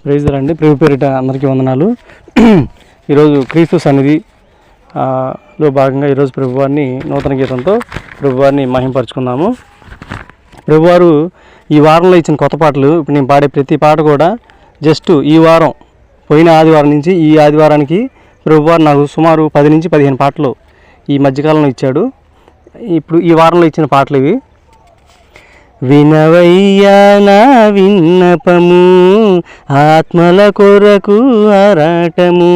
Praise రండి. ప్రభు పేరిట అందరికీ వందనాలు. ఈరోజు క్రీస్తు సన్నిధి లో భాగంగా ఈరోజు ప్రభువారిని నూతన గీతంతో ప్రభువారిని మహింపరుచుకుందాము. ప్రభువారు ఈ వారంలో ఇచ్చిన కొత్త పాటలు, ఇప్పుడు నేను పాడే ప్రతి పాట కూడా జస్ట్ ఈ వారం, పోయిన ఆదివారం నుంచి ఈ ఆదివారానికి ప్రభువారు నాకు సుమారు 10 నుంచి 15 పాటలు ఈ మధ్యకాలంలో ఇచ్చాడు. ఇప్పుడు ఈ వారంలో ఇచ్చిన పాటలు ఇవి. వినవయ్యా నా విన్నపము, ఆత్మల కొరకు ఆరాటము.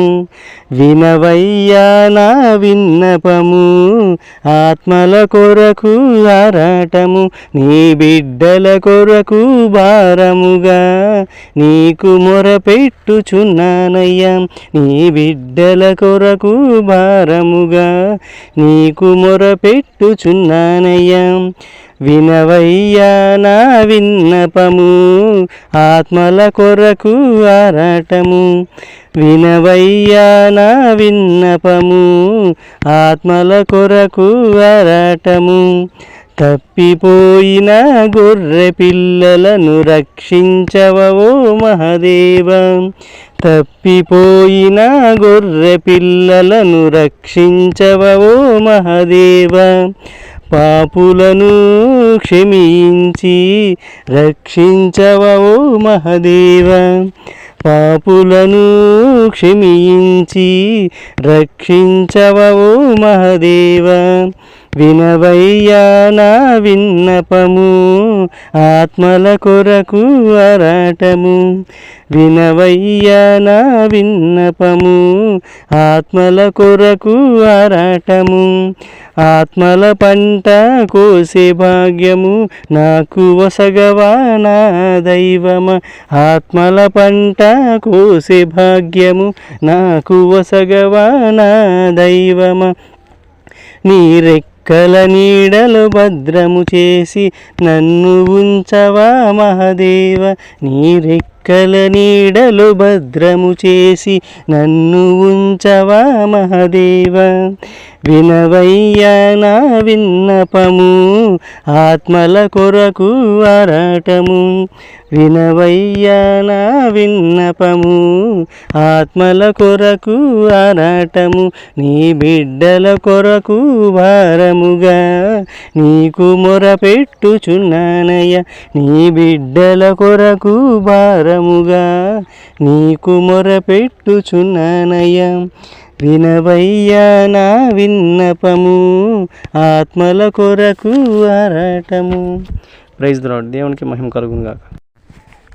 వినవయ్యా నా విన్నపము, ఆత్మల కొరకు ఆరాటము. నీ బిడ్డల కొరకు భారముగా నీకు మొరపెట్టుచున్నానయ్యా. నీ బిడ్డల కొరకు భారముగా నీకు మొరపెట్టుచున్నానయ్యా. వినవయ్యా నా విన్నపము, ఆత్మల కొరకు ఆరాటము. వినవయ్యా నా విన్నపము, ఆత్మల కొరకు ఆరాటము. తప్పిపోయిన గొర్రె పిల్లలను రక్షించవో మహదేవ. తప్పిపోయిన గొర్రె పిల్లలను రక్షించవో మహదేవ. పాపులను క్షమించి రక్షించవో మహదేవ. పాపులను క్షమించి రక్షించవో మహదేవ. వినవయ్యా నా విన్నపము, ఆత్మల కొరకు ఆరాటము. వినవయ్యా నా విన్నపము, ఆత్మల కొరకు ఆరాటము. ఆత్మల పంట కోసే భాగ్యము నాకు వసగవా నా దైవమ. ఆత్మల పంట కోసే భాగ్యము నాకు వసగవా నా దైవమ. నీ రెక్కల నీడలు భద్రము చేసి నన్ను ఉంచవా మహదేవ. నీ రెక్కల నీడలు భద్రము చేసి నన్ను ఉంచవా మహదేవ. వినవయ్యా నా విన్నపము, ఆత్మల కొరకు ఆరాటము. వినవయ్యా నా విన్నపము, ఆత్మల కొరకు ఆరాటము. నీ బిడ్డల కొరకు భారముగా నీకు మొరపెట్టుచున్నానయ్య. నీ బిడ్డల కొరకు భారముగా నీకు మొరపెట్టుచున్నానయ్య. వినవయ్యా నా విన్నపము, ఆత్మల కొరకు ఆరాటము. Praise the lord. దేవునికి మహిమ కలుగును గాక.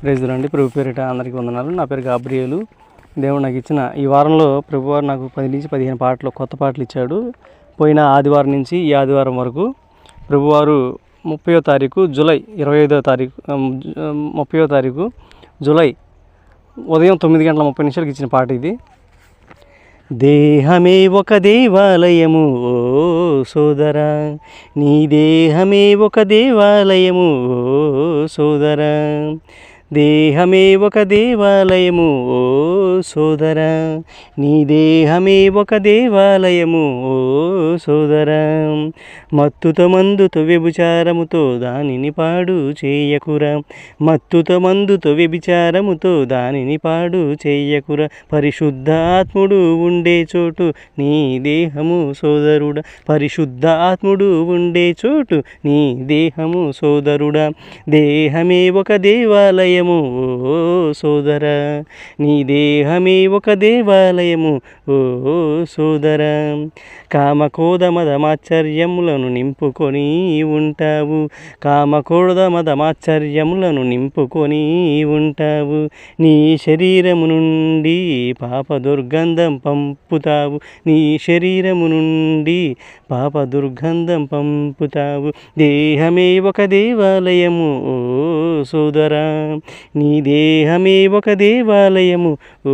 Praise the lord. ప్రభు పేరిట అందరికీ వందనాలు. నా పేరు గాబ్రియేలు. దేవుడు నాకు ఇచ్చిన ఈ వారంలో ప్రభువారు నాకు 10 నుంచి 15 పాటలు, కొత్త పాటలు ఇచ్చాడు. పోయిన ఆదివారం నుంచి ఈ ఆదివారం వరకు ప్రభువారు 30వ తారీఖు జూలై 25వ తారీఖు 30వ తారీఖు జూలై ఉదయం 9:30 ఇచ్చిన పాట ఇది. దేహమే ఒక దేవాలయము ఓ సోదరా, నీ దేహమే ఒక దేవాలయము ఓ సోదరా. దేహమే ఒక దేవాలయము ఓ సోదరా, నీ దేహమే ఒక దేవాలయము ఓ సోదరా. మత్తుతో మందుతో వ్యభిచారముతో దానిని పాడు చేయకురా. మత్తుతో మందుతో వ్యభిచారముతో దానిని పాడు చేయకురా. పరిశుద్ధాత్ముడు ఉండే చోటు నీ దేహము సోదరుడా. పరిశుద్ధాత్ముడు ఉండే చోటు నీ దేహము సోదరుడా. దేహమే ఒక దేవాలయము ఓ సోదరా, నీ దేహమే ఒక దేవాలయము ఓ సోదరా. కామకోద మదమాశ్చర్యములను నింపుకొని ఉంటావు. కామకోద మదమాశ్చర్యములను నింపుకొని ఉంటావు. నీ శరీరము నుండి పాప దుర్గంధం పంపుతావు. నీ శరీరము నుండి పాప దుర్గంధం పంపుతావు. దేహమే ఒక దేవాలయము ఓ సోదరా, నీ దేహమే ఒక దేవాలయము ఓ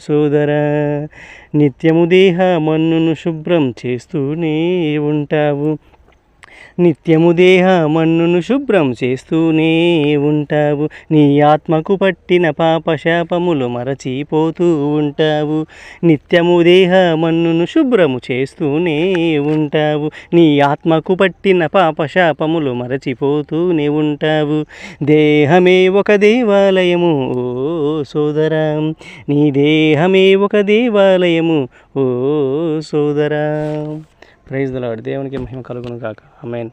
సోదరా. నిత్యము దేహ మన్నును శుభ్రం చేస్తూనే ఉంటావు. నిత్యము దేహ మన్నును శుభ్రం చేస్తూనే ఉంటావు, నీ ఆత్మకు పట్టిన పాపశాపములు మరచిపోతూ ఉంటావు. నిత్యము దేహ మన్నును శుభ్రము చేస్తూనే ఉంటావు, నీ ఆత్మకు పట్టిన పాపశాపములు మరచిపోతూనే ఉంటావు. దేహమే ఒక దేవాలయము ఓ సోదరా, నీ దేహమే ఒక దేవాలయము ఓ సోదరా. Praise the lord. దేవునికి మహిమ కలుగును గాక. ఆమేన్.